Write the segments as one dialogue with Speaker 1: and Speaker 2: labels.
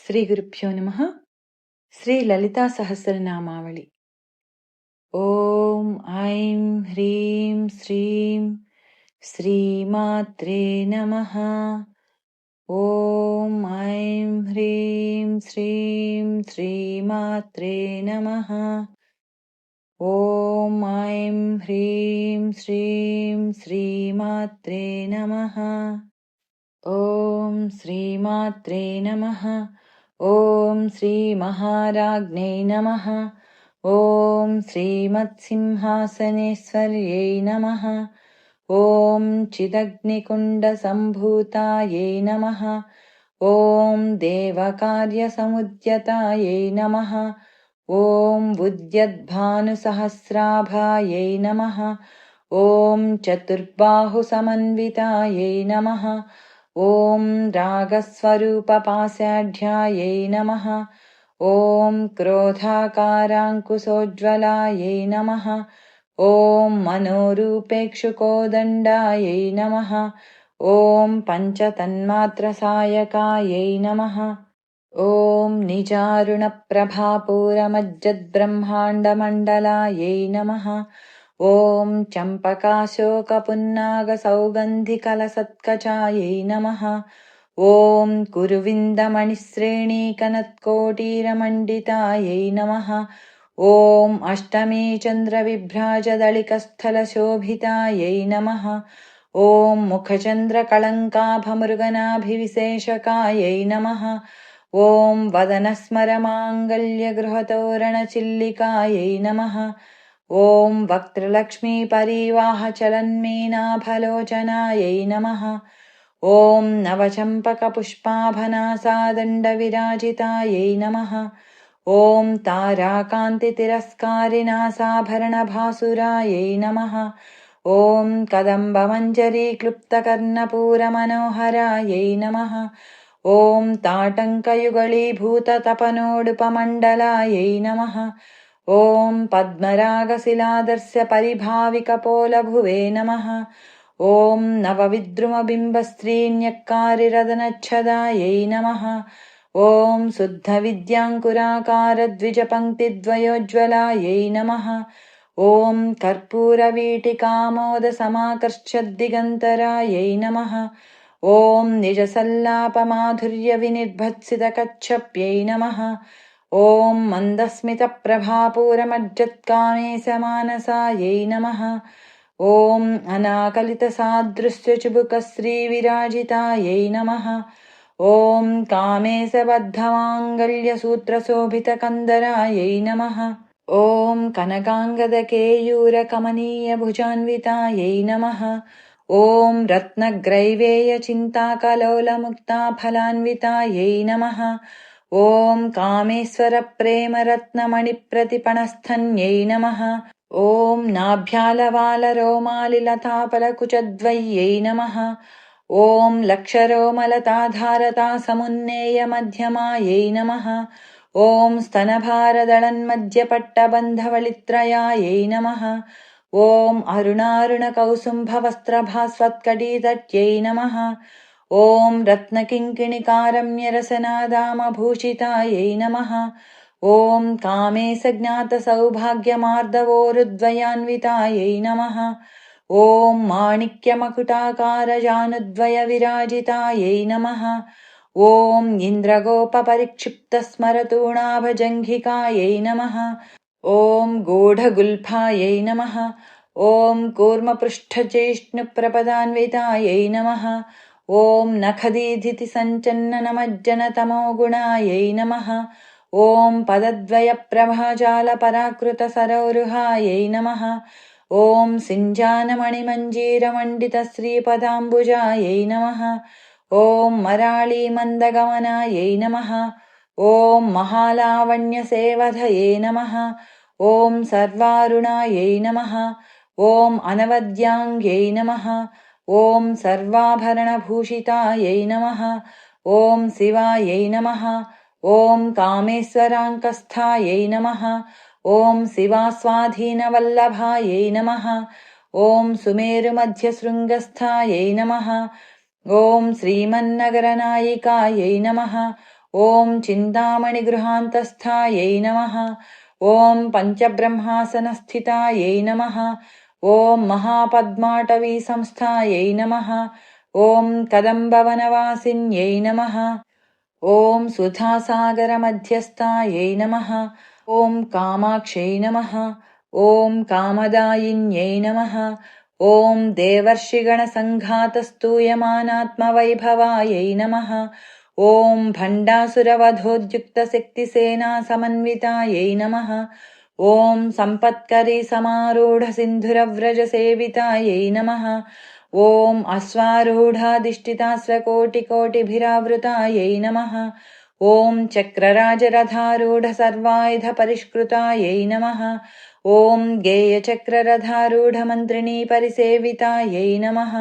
Speaker 1: श्रीगुरुभ्यो नमः। श्रीललितासहस्रनामावळि। ॐ ऐं ह्रीं श्रीं श्रीमात्रे नमः। ॐ ऐं ह्रीं श्रीं श्रीमात्रे नमः। ॐ ऐं ह्रीं श्रीं श्रीमात्रे नमः। ॐ श्रीमात्रे नमः। ॐ श्रीमहाराज्ञै नमः। ॐ श्रीमत्सिंहासनेश्वर्यै नमः। ॐ चिदग्निकुण्डसम्भूतायै नमः। ॐ देवकार्यसमुद्यतायै नमः। ॐ उद्यद्भानुसहस्राभायै नमः। ॐ चतुर्बाहुसमन्वितायै नमः। ॐ रागस्वरूपपाशाढ्यायै नमः। ॐ क्रोधाकाराङ्कुशोज्ज्वलायै नमः। ॐ मनोरूपेक्षुकोदण्डायै नमः। ॐ पञ्चतन्मात्रसायकायै नमः। ॐ निजारुणप्रभापूरमज्जद्ब्रह्माण्डमण्डलायै नमः। ॐ चम्पकाशोकपुन्नागसौगन्धिकलसत्कचायै नमः। ॐ कुरुविन्दमणिश्रेणीकनत्कोटीरमण्डितायै नमः। ॐ अष्टमी चन्द्रविभ्राजदलिकस्थलशोभितायै नमः। ॐ मुखचन्द्रकळङ्काभमृगनाभिविशेषकायै नमः। ॐ वदनस्मरमाङ्गल्यगृहतोरणचिल्लिकायै नमः। ॐ वक्त्रलक्ष्मीपरीवाहचलन्मीनाभलोचनायै नमः। ॐ नवचम्पकपुष्पाभनासादण्डविराजितायै नमः। ॐ ताराकान्तितिरस्कारिनासाभरणभासुरायै नमः। ॐ कदम्बमञ्जरीक्लुप्तकर्णपूरमनोहरायै नमः। ॐ ताटङ्कयुगलीभूततपनोडुपमण्डलायै नमः। ॐ पद्मरागशिलादर्शपरिभाविकपोलभुवे नमः। ॐ नवविद्रुमबिम्बस्त्रीन्यक्कारिरदनच्छदायै नमः। ॐ शुद्धविद्याङ्कुराकारद्विजपङ्क्तिद्वयोज्ज्वलायै नमः। ॐ कर्पूरवीटिकामोदसमाकर्षद्दिगन्तरायै नमः। ॐ निजसल्लापमाधुर्यविनिर्भत्सितकच्छप्यै नमः। ॐ मन्दस्मितप्रभापूरमज्जत्कामेशमानसायै नमः। ॐ अनाकलितसादृश्यचुबुकश्रीविराजितायै नमः। ॐ कामेशबद्धमाङ्गल्यसूत्रशोभितकन्दरायै नमः। ॐ कनकाङ्गदकेयूरकमनीयभुजान्वितायै नमः। ॐ रत्नग्रैवेयचिन्ताकलोलमुक्ताफलान्वितायै नमः। ॐ कामेश्वरप्रेमरत्नमणिप्रतिपणस्थन्यै नमः। ॐ नाभ्यालवालरोमालिलताफलकुचद्वय्यै नमः। ॐ लक्षरोमलताधारतासमुन्नेयमध्यमायै नमः। ॐ स्तनभारदळन्मध्यपट्टबन्धवलित्रयायै नमः। ॐ अरुणारुणकौसुम्भवस्त्रभास्वत्कटीतट्यै नमः। ॐ रत्नकिङ्किणिकारम्यरसनादामभूषितायै नमः। ॐ कामेशज्ञातसौभाग्यमार्दवोरुद्वयान्वितायै नमः। ॐ माणिक्यमकुटाकारजानुद्वयविराजितायै नमः। ॐ इन्द्रगोपपरिक्षिप्तस्मरतूणाभजङ्घिकायै नमः। ॐ गूढगुल्फायै नमः। ॐ कूर्मपृष्ठचेष्णुप्रपदान्वितायै नमः। ॐ नखदीधितिसञ्चन्ननमज्जनतमोगुणायै नमः। ॐ पदद्वयप्रभाजालपराकृतसरोरुहायै नमः। ॐ सिञ्जानमणिमञ्जीरमण्डितश्रीपदाम्बुजायै नमः। ॐ मराळीमन्दगमनायै नमः। ॐ महालावण्यसेवधये नमः। ॐ सर्वारुणायै नमः। ॐ अनवद्याङ्ग्यै नमः। ॐ सर्वाभरणभूषितायै नमः। ॐ शिवायै नमः। ॐ कामेश्वराङ्कस्थायै नमः। ॐ शिवास्वाधीनवल्लभायै नमः। ॐ सुमेरुमध्यशृङ्गस्थायै नमः। ॐ श्रीमन्नगरनायिकायै नमः। ॐ चिन्तामणिगृहान्तस्थायै नमः। ॐ पञ्चब्रह्मासनस्थितायै नमः। ॐ महापद्माटवीसंस्थायै नमः। ॐ कदम्बवनवासिन्यै नमः। ॐ सुधासागरमध्यस्थायै नमः। ॐ कामाक्ष्यै नमः। ॐ कामदायिन्यै नमः। ॐ देवर्षिगणसङ्घातस्तूयमानात्मवैभवायै नमः। ॐ भण्डासुरवधोद्युक्तशक्तिसेनासमन्वितायै नमः। ॐ सम्पत्करी समारूढसिन्धुरव्रजसेवितायै नमः। ॐ अश्वारूढाधिष्ठितास्रकोटिकोटिभिरावृतायै नमः। ॐ चक्रराजरथारूढसर्वायुधपरिष्कृतायै नमः। ॐ गेयचक्ररथारूढमन्त्रिणी परिसेवितायै नमः।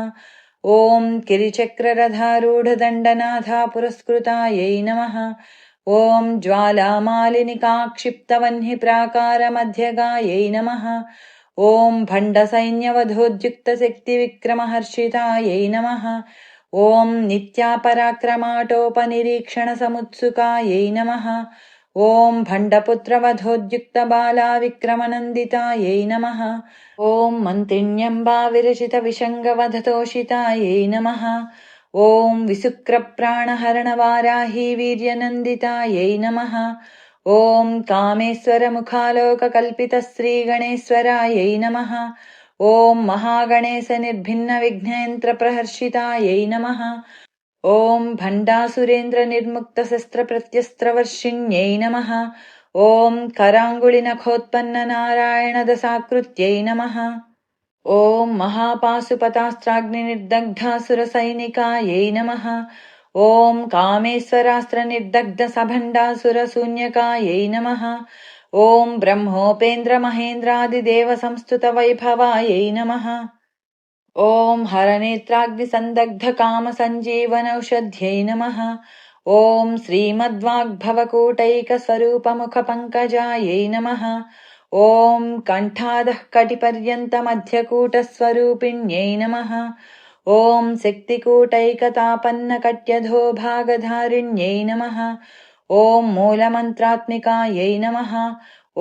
Speaker 1: ॐ किरिचक्ररथारूढदण्डनाथपुरस्कृतायै नमः। ॐ ज्वालामालिनिकाक्षिप्तवह्निप्राकारमध्यगायै नमः। ॐ भण्डसैन्यवधोद्युक्तशक्तिविक्रमहर्षितायै नमः। ॐ नित्यापराक्रमाटोपनिरीक्षणसमुत्सुकायै नमः। ॐ भण्डपुत्रवधोद्युक्तबालाविक्रमनन्दितायै नमः। ॐ मन्त्रिण्यम्बाविरचितविषङ्गवधतोषितायै नमः। ॐ विसुक्रप्राणहरणवाराही वीर्यनन्दितायै नमः। ॐ कामेश्वरमुखालोककल्पितश्रीगणेश्वरायै नमः। ॐ महागणेशनिर्भिन्नविघ्नयन्त्रप्रहर्षितायै नमः। ॐ भण्डासुरेन्द्रनिर्मुक्तशस्त्रप्रत्यस्त्रवर्षिण्यै नमः। ॐ कराङ्गुलिनखोत्पन्ननारायणदशाकृत्यै नमः। ॐ महापाशुपतास्त्राग्निनिर्दग्धासुरसैनिकायै नमः। ॐ कामेश्वरास्त्रनिर्दग्धसभण्डासुरशून्यकायै नमः। ॐ ब्रह्मोपेन्द्रमहेन्द्रादिदेवसंस्तुतवैभवायै नमः। ॐ हरनेत्राग्निसन्दग्धकामसञ्जीवनौषध्यै नमः। ॐ श्रीमद्वाग्भवकूटैकस्वरूपमुखपङ्कजायै नमः। ॐ कण्ठादः कटिपर्यन्तमध्यकूटस्वरूपिण्यै नमः। ॐ शक्तिकूटैकतापन्नकट्यधोभागधारिण्यै नमः। ॐ मूलमन्त्रात्मिकायै नमः।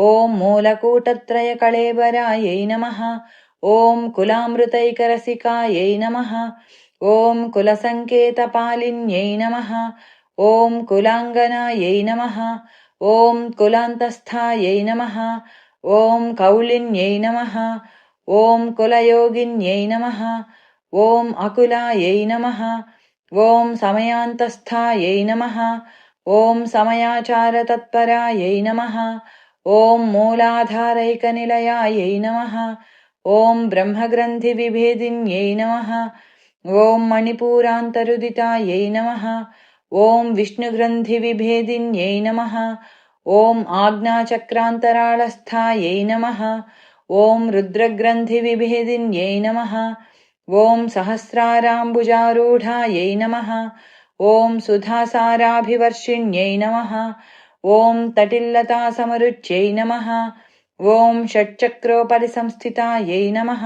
Speaker 1: ॐ मूलकूटत्रयकळेबरायै नमः। ॐ कुलामृतैकरसिकायै नमः। ॐ कुलसङ्केतपालिन्यै नमः। ॐ कुलाङ्गनायै नमः। ॐ कुलान्तस्थायै नमः। ॐ कौलिन्यै नमः। ॐ कुलयोगिन्यै नमः। ॐ अकुलायै नमः। ॐ समयान्तस्थायै नमः। ॐ समयाचारतत्परायै नमः। ॐ मूलाधारैकनिलयायै नमः। ॐ ब्रह्मग्रन्थिविभेदिन्यै नमः। ॐ मणिपूरान्तरुदितायै नमः। ॐ विष्णुग्रन्थिविभेदिन्यै नमः। ॐ आज्ञाचक्रान्तराळस्थायै नमः। ॐ रुद्रग्रन्थिविभेदिन्यै नमः। ॐ सहस्राराम्बुजारूढायै नमः। ॐ सुधासाराभिवर्षिण्यै नमः। ॐ तटिल्लतासमरुच्यै नमः। ॐ षट्चक्रोपरिसंस्थितायै नमः।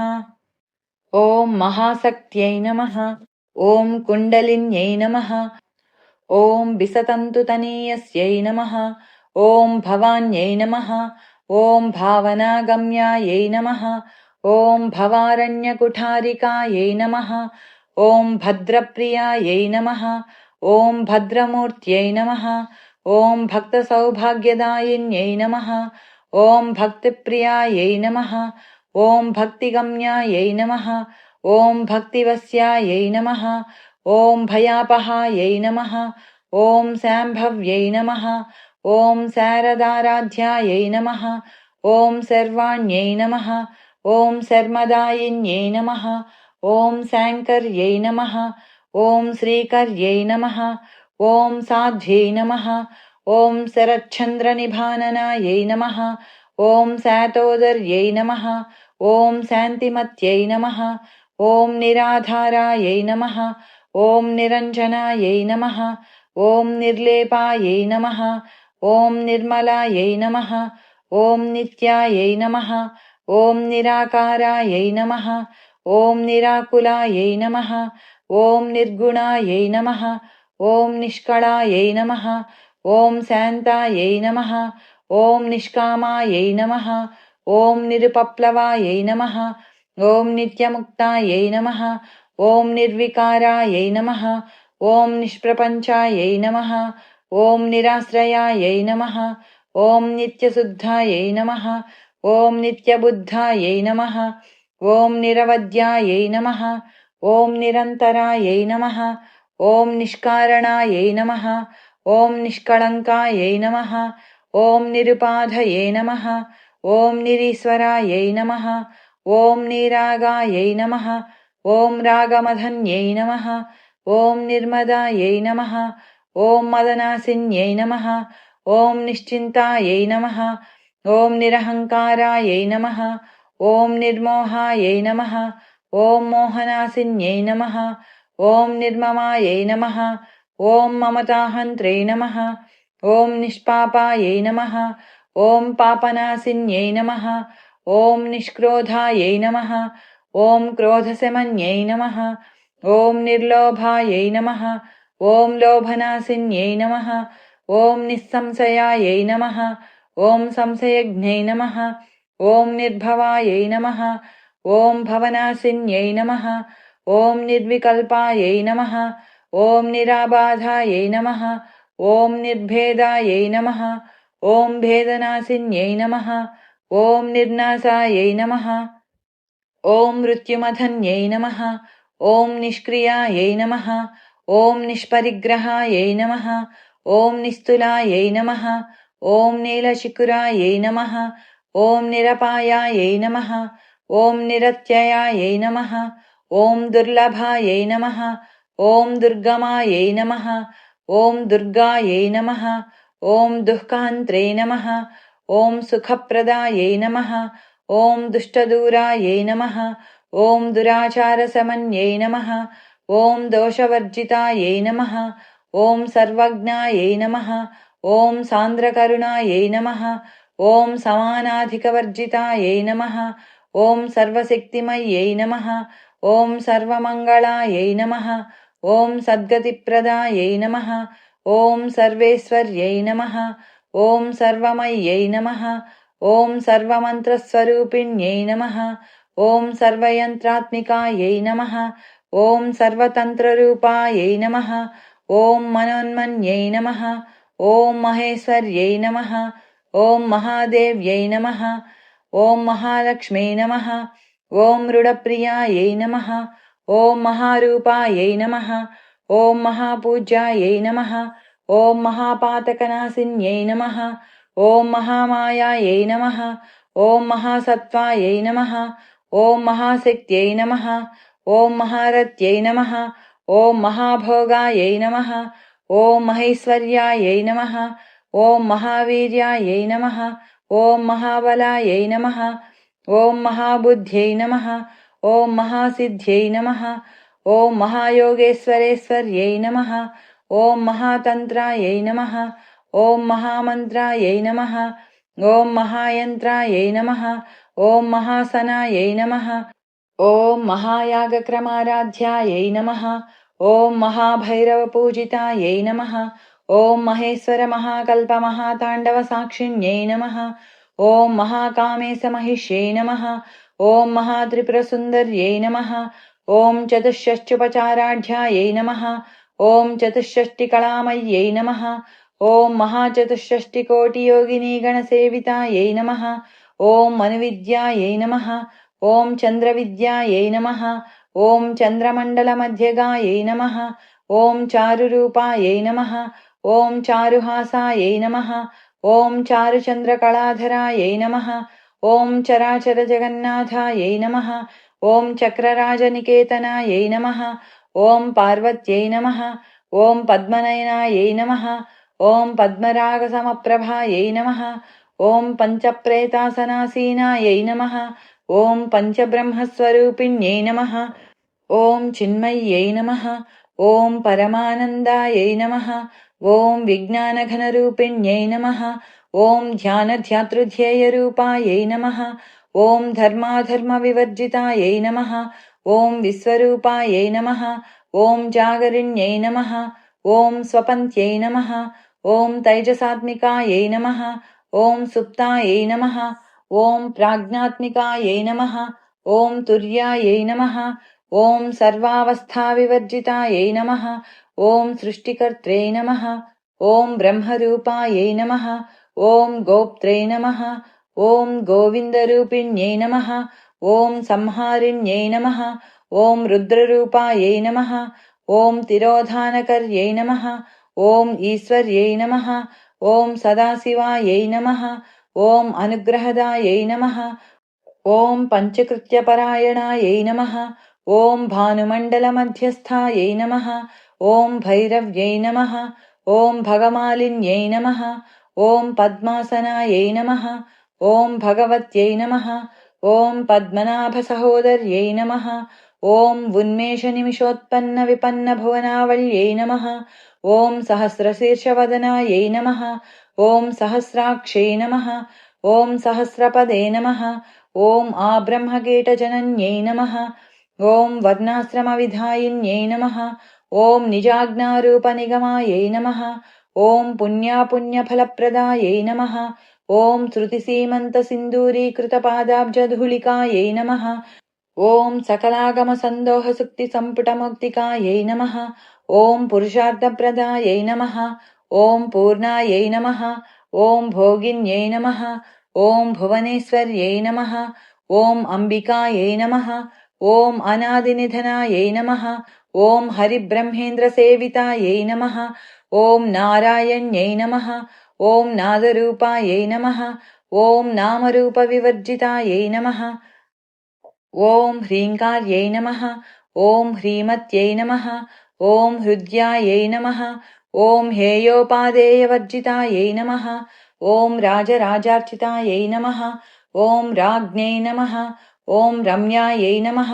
Speaker 1: ॐ महाशक्त्यै नमः। ॐ कुण्डलिन्यै नमः। ॐ विसतन्तुतनीयस्यै नमः। ॐ भवान्यै नमः। ॐ भावनागम्यायै नमः। ॐ भवारण्यकुठारिकायै नमः। ॐ भद्रप्रियायै नमः। ॐ भद्रमूर्त्यै नमः। ॐ भक्तसौभाग्यदायिन्यै नमः। ॐ भक्तिप्रियायै नमः। ॐ भक्तिगम्यायै नमः। ॐ भक्तिवस्यायै नमः। ॐ भयापहायै नमः। ॐ शाम्भव्यै नमः। ॐ शारदाराध्यायै नमः। ॐ सर्वाण्यै नमः। ॐ शर्मदायिन्यै नमः। ॐ शाङ्कर्यै नमः। ॐ श्रीकर्यै नमः। ॐ साध्व्यै नमः। ॐ शरच्चन्द्रनिभाननायै नमः। ॐ शातोदर्यै नमः। ॐ शान्तिमत्यै नमः। ॐ निराधारायै नमः। ॐ निरञ्जनायै नमः। ॐ निर्लेपायै नमः। ॐ निर्मलायै नमः। ॐ नित्यायै नमः। ॐ निराकारायै नमः। ॐ निराकुलायै नमः। ॐ निर्गुणायै नमः। ॐ निष्कळायै नमः। ॐ शान्तायै नमः। ॐ निष्कामायै नमः। ॐ निरुपप्लवायै नमः। ॐ नित्यमुक्तायै नमः। ॐ निर्विकारायै नमः। ॐ निष्प्रपञ्चायै नमः। ॐ निराश्रयायै नमः। ॐ नित्यशुद्धायै नमः। ॐ नित्यबुद्धायै नमः। ॐ निरवध्यायै नमः। ॐ निरन्तरायै नमः। ॐ निष्कारणायै नमः। ॐ निष्कळङ्कायै नमः। ॐ निरुपाधये नमः। ॐ निरीश्वरायै नमः। ॐ निरागायै नमः। ॐ रागमधन्यै नमः। ॐ निर्मदायै नमः। ॐ मदनासिन्यै नमः। ॐ निश्चिन्तायै नमः। ॐ निरहङ्कारायै नमः। ॐ निर्मोहायै नमः। ॐ मोहनासिन्यै नमः। ॐ निर्ममायै नमः। ॐ ममताहन्त्रे नमः। ॐ निष्पापायै नमः। ॐ पापनासिन्यै नमः। ॐ निष्क्रोधायै नमः। ॐ क्रोधशमन्यै नमः। ॐ निर्लोभायै नमः। ॐ लोभनासिन्यै नमः। ॐ निस्संशयायै नमः। ॐ संशयज्ञै नमः। ॐ निर्भवायै नमः। ॐ भवनासिन्यै नमः। ॐ निर्विकल्पायै नमः। ॐ निराबाधायै नमः। ॐ निर्भेदायै नमः। ॐ भेदनासिन्यै नमः। ॐ निर्नाशायै नमः। ॐ मृत्युमधन्यै नमः। ॐ निष्क्रियायै नमः। ॐ निष्परिग्रहायै नमः। ॐ निस्तुलायै नमः। ॐ नीलशिखुरायै नमः। ॐ निरपायायै नमः। ॐ निरत्ययायै नमः। ॐ दुर्लभायै नमः। ॐ दुर्गमायै नमः। ॐ दुर्गायै नमः। ॐ दुःखहन्त्रे नमः। ॐ सुखप्रदायै नमः। ॐ दुष्टदूरायै नमः। ॐ दुराचारशमन्यै नमः। ॐ दोषवर्जितायै नमः। ॐ सर्वज्ञायै नमः। ॐ सान्द्रकरुणायै नमः। ॐ समानाधिकवर्जितायै नमः। ॐ सर्वशक्तिमयै नमः। ॐ सर्वमङ्गलायै नमः। ॐ सद्गतिप्रदायै नमः। ॐ सर्वेश्वर्यै नमः। ॐ सर्वमय्यै नमः। ॐ सर्वमन्त्रस्वरूपिण्यै नमः। ॐ सर्वयन्त्रात्मिकायै नमः। ॐ सर्वतन्त्ररूपायै नमः। ॐ मनोन्मन्यै नमः। ॐ महेश्वर्यै नमः। ॐ महादेव्यै नमः। ॐ महालक्ष्म्यै नमः। ॐ मृडप्रियायै नमः। ॐ महारूपायै नमः। ॐ महापूज्यायै नमः। ॐ महापातकनाशिन्यै नमः। ॐ महामायायै नमः। ॐ महासत्त्वायै नमः। ॐ महाशक्त्यै नमः। ॐ महारथ्यै नमः। ॐ महाभोगायै नमः। ॐ महेश्वर्यायै नमः। ॐ महावीर्यायै नमः। ॐ महाबलायै नमः। ॐ महाबुद्ध्यै नमः। ॐ महासिद्ध्यै नमः। ॐ महायोगेश्वरेश्वर्यै नमः। ॐ महातन्त्रायै नमः। ॐ महामन्त्रायै नमः। ॐ महायन्त्रायै नमः। ॐ महासनायै नमः। ॐ महायागक्रमाराध्यायै नमः। ॐ महाभैरवपूजितायै नमः। ॐ महेश्वरमहाकल्पमहाताण्डवसाक्षिण्यै नमः। ॐ महाकामेशमहिष्यै नमः। ॐ महात्रिपुरसुन्दर्यै नमः। ॐ चतुष्षष्ट्युपचाराढ्यायै नमः। ॐ चतुष्षष्टिकलामय्यै नमः। ॐ महाचतुष्षष्टिकोटियोगिनीगणसेवितायै नमः। ॐ मनुविद्यायै नमः। ॐ चन्द्रविद्यायै नमः। ॐ चन्द्रमण्डलमध्यगायै नमः। ॐ चारुरूपायै नमः। ॐ चारुहासायै नमः। ॐ चारुचन्द्रकलाधरायै नमः। ॐ चराचरजगन्नाथायै नमः। ॐ चक्रराजनिकेतनायै नमः। ॐ पार्वत्यै नमः। ॐ पद्मनयनायै नमः। ॐ पद्मरागसमप्रभायै नमः। ॐ पञ्चप्रेतासनासीनायै नमः। ॐ पञ्चब्रह्मस्वरूपिण्यै नमः। ॐ चिन्मय्यै नमः। ॐ परमानन्दायै नमः। ॐ विज्ञानघनरूपिण्यै नमः। ॐ ध्यानध्यातृध्येयरूपायै नमः। ॐ धर्माधर्मविवर्जितायै नमः। ॐ विश्वरूपायै नमः। ॐ जागरिण्यै नमः। ॐ स्वपन्त्यै नमः। ॐ तैजसात्मिकायै नमः। ॐ सुप्तायै नमः। ॐ प्राज्ञात्मिकायै नमः। ॐ तुर्यायै नमः। ॐ सर्वावस्थाविवर्जितायै नमः। ॐ सृष्टिकर्त्रे नमः। ॐ ब्रह्मरूपायै नमः। ॐ गोप्त्रे नमः। ॐ गोविन्दरूपिण्यै नमः। ॐ संहारिण्यै नमः। ॐ रुद्ररूपायै नमः। ॐ तिरोधानकर्यै नमः। ॐ ईश्वर्यै नमः। ॐ सदाशिवायै नमः। ॐ अनुग्रहदायै नमः। ॐ पञ्चकृत्यपरायणायै नमः। ॐ भानुमण्डलमध्यस्थायै नमः। ॐ भैरव्यै नमः। ॐ भगमालिन्यै नमः। ॐ पद्मासनायै नमः। ॐ भगवत्यै नमः। ॐ पद्मनाभसहोदर्यै नमः। ॐ उन्मेषनिमिषोत्पन्नविपन्नभुवनावल्यै नमः। ॐ सहस्रशीर्षवदनायै नमः। ॐ सहस्राक्षै नमः। ॐ सहस्रपदे नमः। ॐ आब्रह्मकीटजनन्यै नमः। ॐ वर्णाश्रमविधायिन्यै नमः। ॐ निजाज्ञारूपनिगमायै नमः। ॐ पुण्यापुण्यफलप्रदायै नमः। ॐ श्रुतिसीमन्तसिन्दूरीकृतपादाब्जधूलिकायै नमः। ॐ सकलागमसन्दोहसुक्तिसम्पुटमुक्तिकायै नमः। ॐ पुरुषार्थप्रदायै नमः। ॐ पूर्णायै नमः। ॐ भोगिन्यै नमः। ॐ भुवनेश्वर्यै नमः। ॐ अम्बिकायै नमः। ॐ अनादिनिधनायै नमः। ॐ हरिब्रह्मेन्द्रसेवितायै नमः। ॐ नारायण्यै नमः। ॐ नादरूपायै नमः। ॐ नामरूपविवर्जितायै नमः। ॐ ह्रीङ्कार्यै नमः। ॐ ह्रीमत्यै नमः। ॐ हृद्यायै नमः। ॐ हेयोपादेयवर्जितायै नमः। ॐ राजराजार्चितायै नमः। ॐ राज्ञै नमः। ॐ रम्यायै नमः।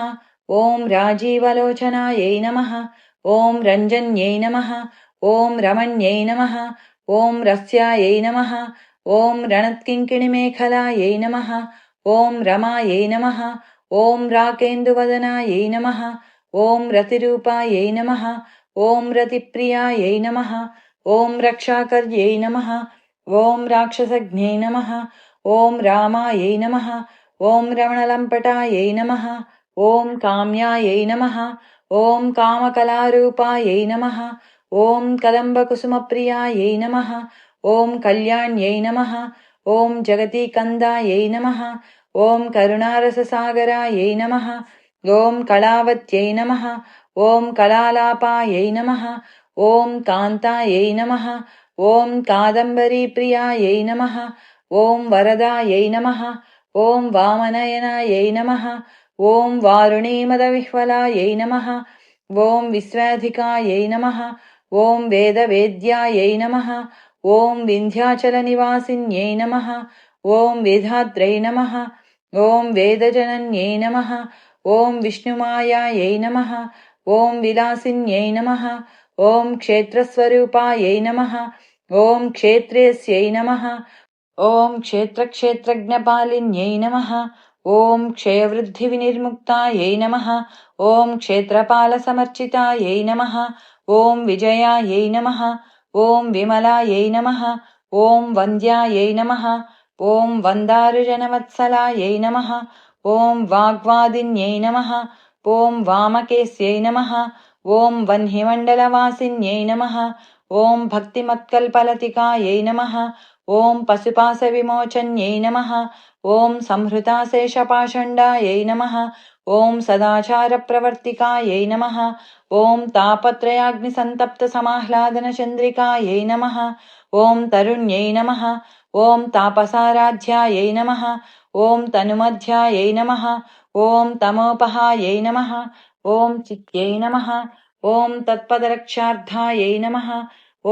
Speaker 1: ॐ राजीवलोचनायै नमः। ॐ रञ्जन्यै नमः। ॐ रमण्यै नमः। ॐ रस्यायै नमः। ॐ रणत्किङ्किणिमेखलायै नमः। ॐ रमायै नमः। ॐ राकेन्दुवदनायै नमः। ॐ रतिरूपायै नमः। ॐ रतिप्रियायै नमः। ॐ रक्षाकर्यै नमः। ॐ राक्षसज्ञै नमः। ॐ रामायै नमः। ॐ रमणलम्पटायै नमः। ॐ काम्यायै नमः। ॐ कामकलारूपायै नमः। ॐ कदम्बकुसुमप्रियायै नमः। ॐ कल्याण्यै नमः। ॐ जगतीकन्दायै नमः। ॐ करुणारससागरायै नमः। ॐ कलावत्यै नमः। ॐ कलालापायै नमः। ॐ कान्तायै नमः। ॐ कादम्बरीप्रियायै नमः। ॐ वरदायै नमः। ॐ वामनयनायै नमः। ॐ वारुणीमदविह्वलायै नमः। ॐ विश्वाधिकायै नमः। ॐ वेदवेद्यायै नमः। ॐ विन्ध्याचलनिवासिन्यै नमः। ॐ वेदात्रै नमः। ॐ वेदजनन्यै नमः। ॐ विष्णुमायायै नमः। ॐ विलासिन्यै नमः। ॐ क्षेत्रस्वरूपायै नमः। ॐ क्षेत्रेस्यै नमः। ॐ क्षेत्रक्षेत्रज्ञपालिन्यै नमः। ॐ क्षयवृद्धिविनिर्मुक्तायै नमः। ॐ क्षेत्रपालसमर्चितायै नमः। ॐ विजयायै नमः। ॐ विमलायै नमः। ॐ वन्द्यायै नमः। ॐ वन्दारुजनवत्सलायै नमः। ॐ वाग्वादिन्यै नमः। ॐ वामकेस्यै नमः। ॐ वह्निमण्डलवासिन्यै नमः। ॐ भक्तिमत्कल्पलतिकायै नमः। ॐ पशुपाशविमोचन्यै नमः। ॐ संहृताशेषपाषण्डायै नमः। ॐ सदाचारप्रवर्तिकायै नमः। ॐ तापत्रयाग्निसन्तप्तसमाह्लादनचन्द्रिकायै नमः। ॐ तरुण्यै नमः। ॐ तापसाराध्यायै नमः। ॐ तनुमध्यायै नमः। ॐ तमोपहायै नमः। ॐ चित्यै नमः। ॐ तत्पदरक्षार्थायै नमः।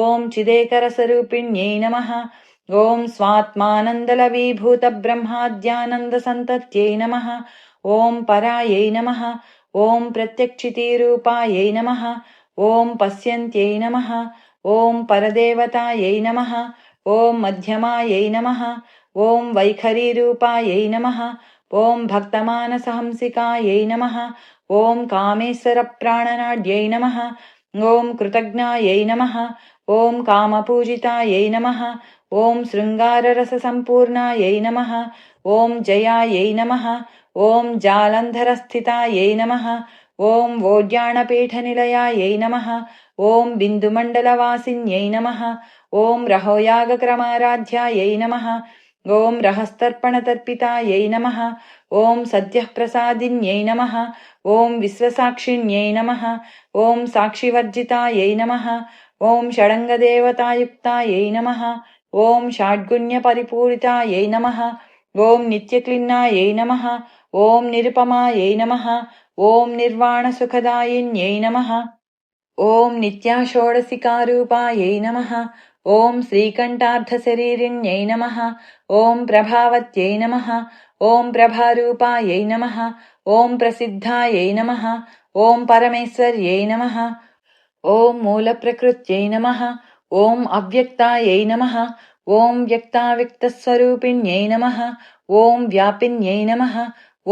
Speaker 1: ॐ चिदेकरस्वरूपिण्यै नमः। ॐ स्वात्मानन्दलवीभूतब्रह्माद्यानन्दसन्तत्यै नमः। ॐ परायै नमः। ॐ प्रत्यक्षितीरूपायै नमः। ॐ पश्यन्त्यै नमः। ॐ परदेवतायै नमः। ॐ मध्यमायै नमः। ॐ वैखरीरूपायै नमः। ॐ भक्तमानसहंसिकायै नमः। ॐ कामेश्वरप्राणनाड्यै नमः। ॐ कृतज्ञायै नमः। ॐ कामपूजितायै नमः। ॐ शृङ्गाररससम्पूर्णायै नमः। ॐ जयायै नमः। ॐ जालन्धरस्थितायै नमः। ॐ वोड्याणपीठनिलयायै नमः। ॐ बिन्दुमण्डलवासिन्यै नमः। ॐ रहोयागक्रमाराध्यायै नमः। ॐ रहस्तर्पणतर्पितायै नमः। ॐ सद्यः प्रसादिन्यै नमः। ॐ विश्वसाक्षिण्यै नमः। ॐ साक्षिवर्जितायै नमः। ॐ षडङ्गदेवतायुक्तायै नमः। ॐ षड्गुण्यपरिपूरितायै नमः। ॐ नित्यक्लिन्नायै नमः। ॐ निरुपमायै नमः। ॐ निर्वाणसुखदायिन्यै नमः। ॐ नित्याषोडशिकारूपायै नमः। ॐ श्रीकण्ठार्धशरीरिण्यै नमः। ॐ प्रभावत्यै नमः। ॐ प्रभारूपायै नमः। ॐ प्रसिद्धायै नमः। ॐ परमेश्वर्यै नमः। ॐ मूलप्रकृत्यै नमः। ॐ अव्यक्तायै नमः। ॐ व्यक्ताव्यक्तस्वरूपिण्यै नमः। ॐ व्यापिन्यै नमः।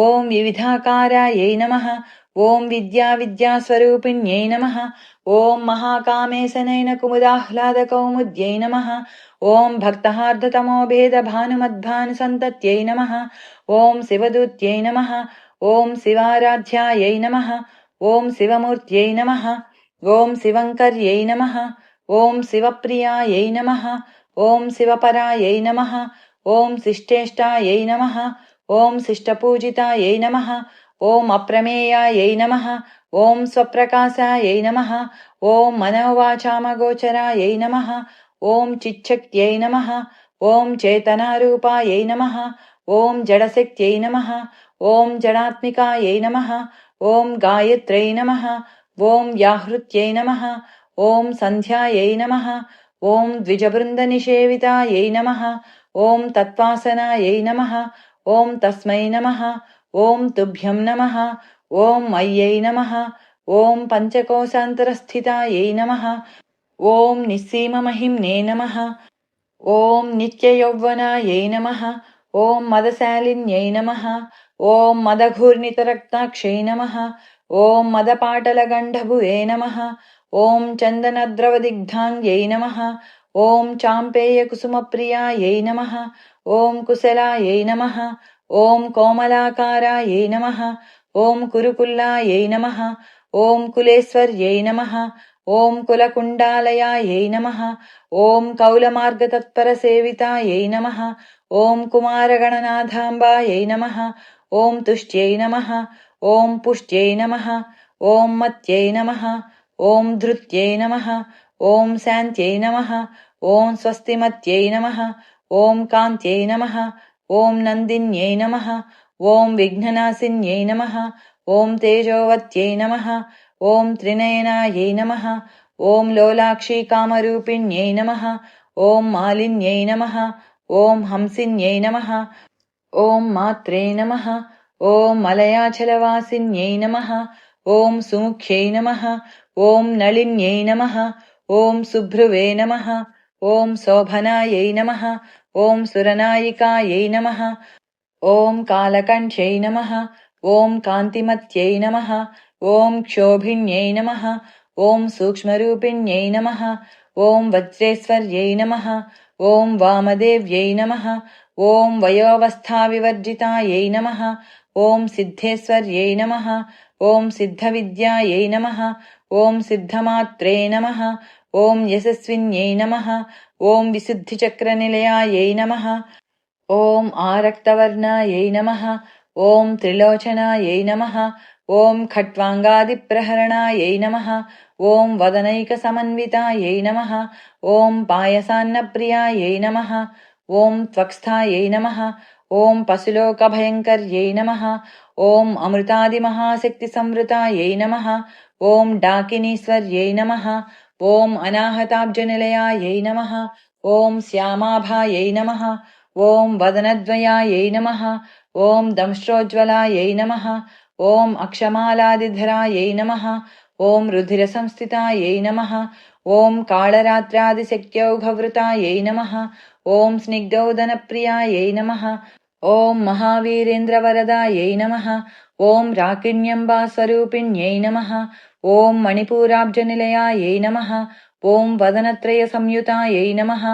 Speaker 1: ॐ विविधाकारायै नमः। ॐ विद्याविद्यास्वरूपिण्यै नमः। ॐ महाकामेशनयनकुमुदाह्लादकौमुद्यै नमः। ॐ भक्तहार्दतमोभेदभानुमद्भानुसन्तत्यै नमः। ॐ शिवदूत्यै नमः। ॐ शिवाराध्यायै नमः। ॐ शिवमूर्त्यै नमः। ॐ शिवङ्कर्यै नमः। ॐ शिवप्रियायै नमः। ॐ शिवपरायै नमः। ॐ शिष्टेष्टायै नमः। ॐ शिष्टपूजितायै नमः। ॐ अप्रमेयायै नमः। ॐ स्वप्रकाशायै नमः। ॐ मनोवाचामगोचरायै नमः। ॐ चिच्छक्त्यै नमः। ॐ चेतनारूपायै नमः। ॐ जडशक्त्यै नमः। ॐ जडात्मिकायै नमः। ॐ गायत्र्यै नमः। ॐ व्याहृत्यै नमः। ॐ सन्ध्यायै नमः। ॐ द्विजवृन्दनिषेवितायै नमः। ॐ तत्त्वासनायै नमः। ॐ तस्मै नमः। ॐ तुभ्यं नमः। ॐ मय्यै नमः। ॐ पञ्चकोशान्तरस्थितायै नमः। ॐ निस्सीममहिम्ने नमः। ॐ नित्ययौवनायै नमः। ॐ मदशालिन्यै नमः। ॐ मदघूर्णितरक्ताक्षै नमः। ॐ मदपाटलगण्डभुवे नमः। ॐ चन्दनद्रवदिग्धाङ्ग्यै नमः। ॐ चाम्पेयकुसुमप्रियायै नमः। ॐ कुशलायै नमः। ॐ कोमलाकारायै नमः। ॐ कुरुकुल्लायै नमः। ॐ कुलेश्वर्यै नमः। ॐ कुलकुण्डालयायै नमः। ॐ कौलमार्गतत्परसेवितायै नमः। ॐ कुमारगणनाथाम्बायै नमः। ॐ तुष्ट्यै नमः। ॐ पुष्ट्यै नमः। ॐ मत्यै नमः। ॐ धृत्यै नमः। ॐ शान्त्यै नमः। ॐ स्वस्तिमत्यै नमः। ॐ कान्त्यै नमः। ॐ नन्दिन्यै नमः। ॐ विघ्ननाशिन्यै नमः। ॐ तेजोवत्यै नमः। ॐ त्रिनयनायै नमः। ॐ लोलाक्षीकामरूपिण्यै नमः। ॐ मालिन्यै नमः। ॐ हंसिन्यै नमः। ॐ मात्रे नमः। ॐ मलयाचलवासिन्यै नमः। ॐ सुमुख्यै नमः। ॐ नलिन्यै नमः। ॐ सुभ्रुवे नमः। ॐ शोभनायै नमः। ॐ सुरनायिकायै नमः। ॐ कालकण्ठ्यै नमः। ॐ कान्तिमत्यै नमः। ॐ क्षोभिण्यै नमः। ॐ सूक्ष्मरूपिण्यै नमः। ॐ वज्रेश्वर्यै नमः। ॐ वामदेव्यै नमः। ॐ वयोवस्थाविवर्जितायै नमः। ॐ सिद्धेश्वर्यै नमः। ॐ सिद्धविद्यायै नमः। ॐ सिद्धमात्रे नमः। ॐ यशस्विन्यै नमः। ॐ विशुद्धिचक्रनिलयायै नमः। ॐ आरक्तवर्णायै नमः। ॐ त्रिलोचनायै नमः। ॐ खट्वाङ्गादिप्रहरणायै नमः। ॐ वदनैकसमन्वितायै नमः। ॐ पायसान्नप्रियायै नमः। ॐ त्वक्स्थायै नमः। ॐ पशुलोकभयङ्कर्यै नमः। ॐ अमृतादिमहाशक्तिसंवृतायै नमः। ॐ डाकिनीश्वर्यै नमः। ॐ अनाहताब्जनिलयायै नमः। ॐ श्यामाभायै नमः। ॐ वदनद्वयायै नमः। ॐ दंष्ट्रोज्ज्वलायै नमः। ॐ अक्षमालादिधरायै नमः। ॐ रुधिरसंस्थितायै नमः। ॐ कालरात्रादिशक्त्यौघवृतायै नमः। ॐ स्निग्धौदनप्रियायै नमः। ॐ महावीरेन्द्रवरदायै नमः। ॐ राकिण्यम्बास्वरूपिण्यै नमः। ॐ मणिपूराब्जनिलयायै नमः। ॐ वदनत्रयसंयुतायै नमः।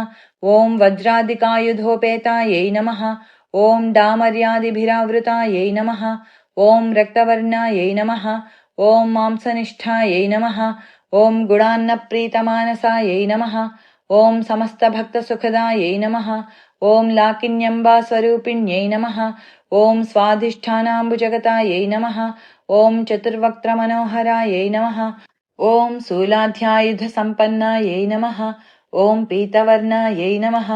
Speaker 1: ॐ वज्रादिकायुधोपेतायै नमः। ॐ डामर्यादिभिरावृतायै नमः। ॐ रक्तवर्णायै नमः। ॐ मांसनिष्ठायै नमः। ॐ गुणान्नप्रीतमानसायै नमः। ॐ समस्तभक्तसुखदायै नमः। ॐ लाकिन्यम्बास्वरूपिण्यै नमः। ॐ स्वाधिष्ठानाम्बुजगतायै नमः। ॐ चतुर्वक्त्रमनोहरायै नमः। ॐ शूलाध्यायुधसम्पन्नायै नमः। ॐ पीतवर्णायै नमः।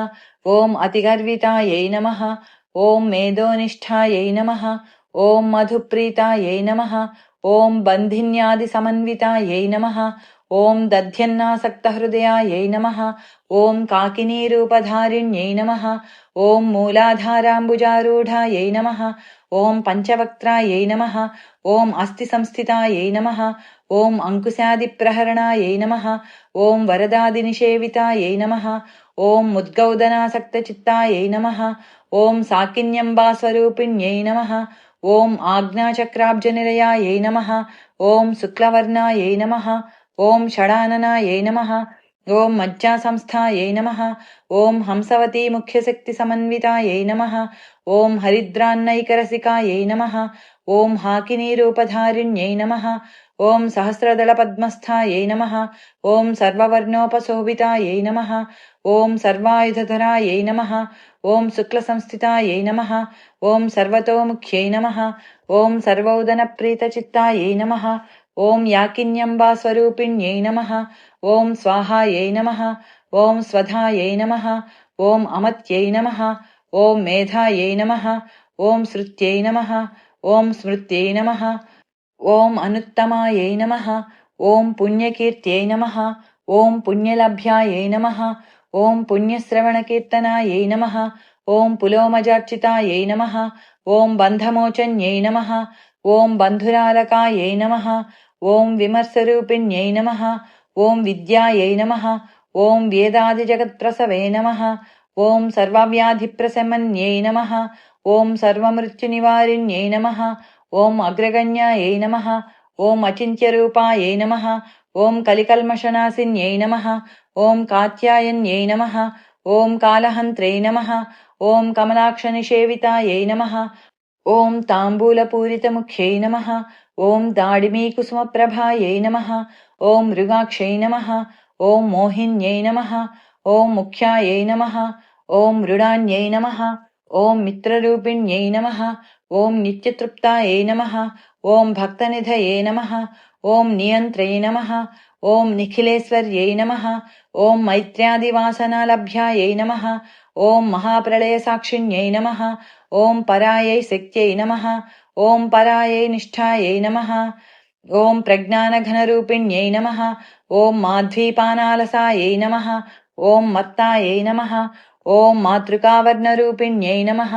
Speaker 1: ॐ अतिगर्वितायै नमः। ॐ मेधोनिष्ठायै नमः। ॐ मधुप्रीतायै नमः। ॐ बन्धिन्यादिसमन्वितायै नमः। ॐ दध्यन्नासक्तहृदयायै नमः। ॐ काकिनीरूपधारिण्यै नमः। ॐ मूलाधाराम्बुजारूढायै नमः। ॐ पञ्चवक्त्रायै नमः। ॐ अस्थिसंस्थितायै नमः। ॐ अङ्कुशादिप्रहरणायै नमः। ॐ वरदादिनिषेवितायै नमः। ॐ मुद्गौदनासक्तचित्तायै नमः। ॐ साकिन्यम्बास्वरूपिण्यै नमः। ॐ आज्ञाचक्राब्जनिलयायै नमः। ॐ शुक्लवर्णायै नमः। ॐ षडाननायै नमः। ॐ मज्जासंस्थायै नमः। ॐ हंसवती मुख्यशक्तिसमन्वितायै नमः। ॐ हरिद्रान्नैकरसिकायै नमः। ॐ हाकिनीरूपधारिण्यै नमः। ॐ सहस्रदलपद्मस्थायै नमः। ॐ सर्ववर्णोपशोभितायै नमः। ॐ सर्वायुधधरायै नमः। ॐ शुक्लसंस्थितायै नमः। ॐ सर्वतोमुख्यै नमः। ॐ सर्वौदनप्रीतचित्तायै नमः। ॐ याकिन्यम्बास्वरूपिण्यै नमः। ॐ स्वाहायै नमः। ॐ स्वधायै नमः। ॐ अमत्यै नमः। ॐ मेधायै नमः। ॐ श्रुत्यै नमः। ॐ स्मृत्यै नमः। ॐ अनुत्तमायै नमः। ॐ पुण्यकीर्त्यै नमः। ॐ पुण्यलभ्यायै नमः। ॐ पुण्यश्रवणकीर्तनायै नमः। ॐ पुलोमजार्चितायै नमः। ॐ बन्धमोचन्यै नमः। ॐ बन्धुरालकायै नमः। ॐ विमर्शरूपिण्यै नमः। ॐ विद्यायै नमः। ॐ वेदादिजगत्प्रसवे नमः। ॐ सर्वव्याधिप्रशमन्यै नमः। ॐ सर्वमृत्युनिवारिण्यै नमः। ॐ अग्रगण्यायै नमः। ॐ अचिन्त्यरूपायै नमः। ॐ कलिकल्मषनाशिन्यै नमः। ॐ कात्यायन्यै नमः। ॐ कालहन्त्रै नमः। ॐ कमलाक्षनिषेवितायै नमः। ॐ ताम्बूलपूरितमुख्यै नमः। ॐ दाडिमीकुसुमप्रभायै नमः। ॐ मृगाक्षै नमः। ॐ मोहिन्यै नमः। ॐ मुख्यायै नमः। ॐ मृडान्यै नमः। ॐ मित्ररूपिण्यै नमः। ॐ नित्यतृप्तायै नमः। ॐ भक्तनिधये नमः। ॐ नियन्त्रै नमः। ॐ निखिलेश्वर्यै नमः। ॐ मैत्र्यादिवासनालभ्यायै नमः। ॐ महाप्रलयसाक्षिण्यै नमः। ॐ परायै शक्त्यै नमः। ॐ परायै निष्ठायै नमः। ॐ प्रज्ञानघनरूपिण्यै नमः। ॐ माध्वीपानालसायै नमः। ॐ मत्तायै नमः। ॐ मातृकावर्णरूपिण्यै नमः।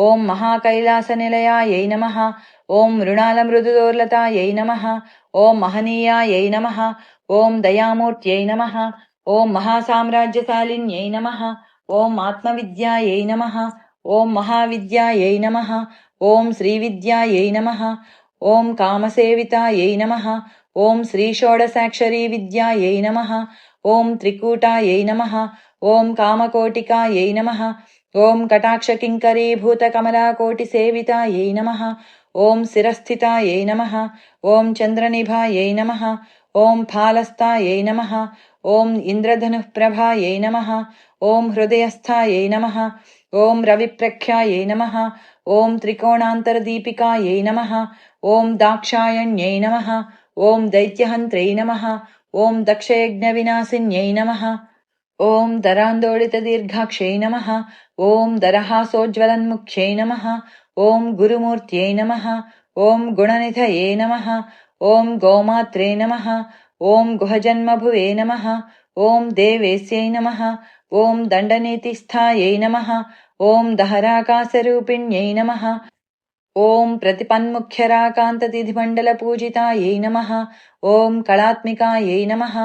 Speaker 1: ॐ महाकैलासनिलयायै नमः। ॐ मृणालमृदुदोर्लतायै नमः। ॐ महनीयायै नमः। ॐ दयामूर्त्यै नमः। ॐ महासाम्राज्यशालिन्यै नमः। ॐ आत्मविद्यायै नमः। ॐ महाविद्यायै नमः। ॐ श्रीविद्यायै नमः। ॐ कामसेवितायै नमः। ॐ श्रीषोडशाक्षरी विद्यायै नमः। ॐ त्रिकूटायै नमः। ॐ कामकोटिकायै नमः। ॐ कटाक्षकिङ्करीभूतकमलाकोटिसेवितायै नमः। ॐ शिरस्थितायै नमः। ॐ चन्द्रनिभायै नमः। ॐ फालस्थायै नमः। ॐ इन्द्रधनुःप्रभायै नमः। ॐ हृदयस्थायै नमः। ॐ रविप्रख्यायै नमः। ॐ त्रिकोणान्तरदीपिकायै नमः। ॐ दाक्षायण्यै नमः। ॐ दैत्यहन्त्रै नमः। ॐ दक्षयज्ञविनाशिन्यै नमः। ॐ दरान्दोलितदीर्घाक्षै नमः। ॐ दरहासोज्ज्वलन्मुख्यै नमः। ॐ गुरुमूर्त्यै नमः। ॐ गुणनिधये नमः। ॐ गोमात्रे नमः। ॐ गुहजन्मभुवे नमः। ॐ देवेस्यै नमः। ॐ दण्डनीतिस्थायै नमः। ॐ दहराकाशरूपिण्यै नमः। ॐ प्रतिपन्मुख्यराकान्ततिथिमण्डलपूजितायै नमः। ॐ कलात्मिकायै नमः।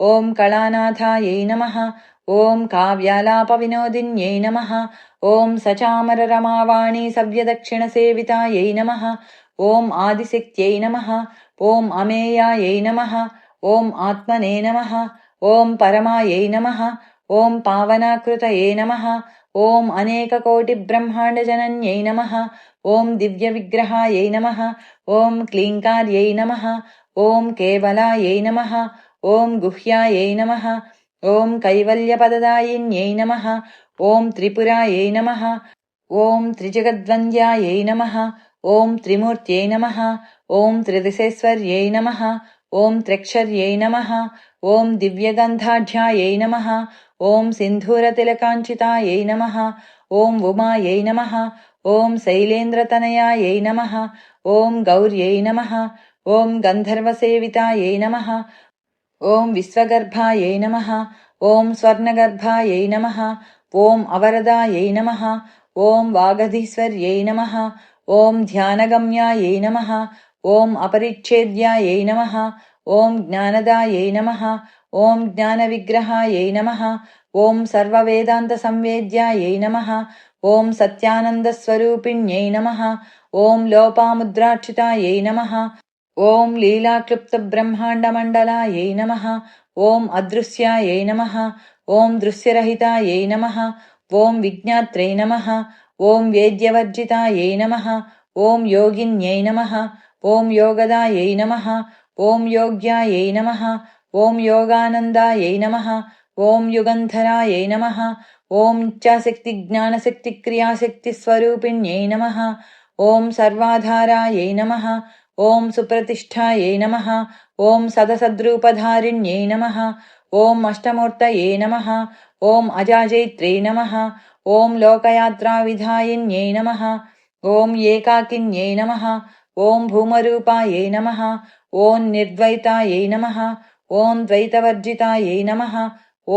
Speaker 1: ॐ कलानाथायै नमः। ॐ काव्यालापविनोदिन्यै नमः। ॐ सचामररमावाणी सव्यदक्षिणसेवितायै नमः। ॐ आदिशक्त्यै नमः। ॐ अमेयायै नमः। ॐ आत्मने नमः। ॐ परमायै नमः। ॐ पावनाकृतये नमः। ॐ अनेककोटिब्रह्माण्डजनन्यै नमः। ॐ दिव्यविग्रहायै नमः। ॐ क्लीङ्कार्यै नमः। ॐ केवलायै नमः। ॐ गुह्यायै नमः। ॐ कैवल्यपददायिन्यै नमः। ॐ त्रिपुरायै नमः। ॐ त्रिजगद्वन्द्यायै नमः। ॐ त्रिमूर्त्यै नमः। ॐ त्रिदिशेश्वर्यै नमः। ॐ त्र्यक्षर्यै नमः। ॐ दिव्यगन्धाढ्यायै नमः। ॐ सिन्धूरतिलकाञ्चितायै नमः। ॐ उमायै नमः। ॐ शैलेन्द्रतनयायै नमः। ॐ गौर्यै नमः। ॐ गन्धर्वसेवितायै नमः। ॐ विश्वगर्भायै नमः। ॐ स्वर्णगर्भायै नमः। ॐ अवरदायै नमः। ॐ वागधीश्वर्यै नमः। ॐ ध्यानगम्यायै नमः। ॐ अपरिच्छेद्यायै नमः। ॐ ज्ञानदायै नमः। ॐ ज्ञानविग्रहायै नमः। ॐ सर्ववेदान्तसंवेद्यायै नमः। ॐ सत्यानन्दस्वरूपिण्यै नमः। ॐ लोपामुद्रार्चितायै नमः। ॐ लीलाक्लुप्तब्रह्माण्डमण्डलायै नमः। ॐ अदृश्यायै नमः। ॐ दृश्यरहितायै नमः। ॐ विज्ञात्रै नमः। ॐ वेद्यवर्जितायै नमः। ॐ योगिन्यै नमः। ॐ योगदायै नमः। ॐ योग्यायै नमः। ॐ योगानन्दायै नमः। ॐ युगन्धरायै नमः। ॐ इच्छाशक्तिज्ञानशक्तिक्रियाशक्तिस्वरूपिण्यै नमः। ॐ सर्वाधारायै नमः। ॐ सुप्रतिष्ठायै नमः। ॐ सदसद्रूपधारिण्यै नमः। ॐ अष्टमूर्तये नमः। ॐ अजाजैत्रे नमः। ॐ लोकयात्राविधायिन्यै नमः। ॐ एकाकिन्यै नमः। ॐ भूमरूपायै नमः। ॐ निर्द्वैतायै नमः। ॐ द्वैतवर्जितायै नमः।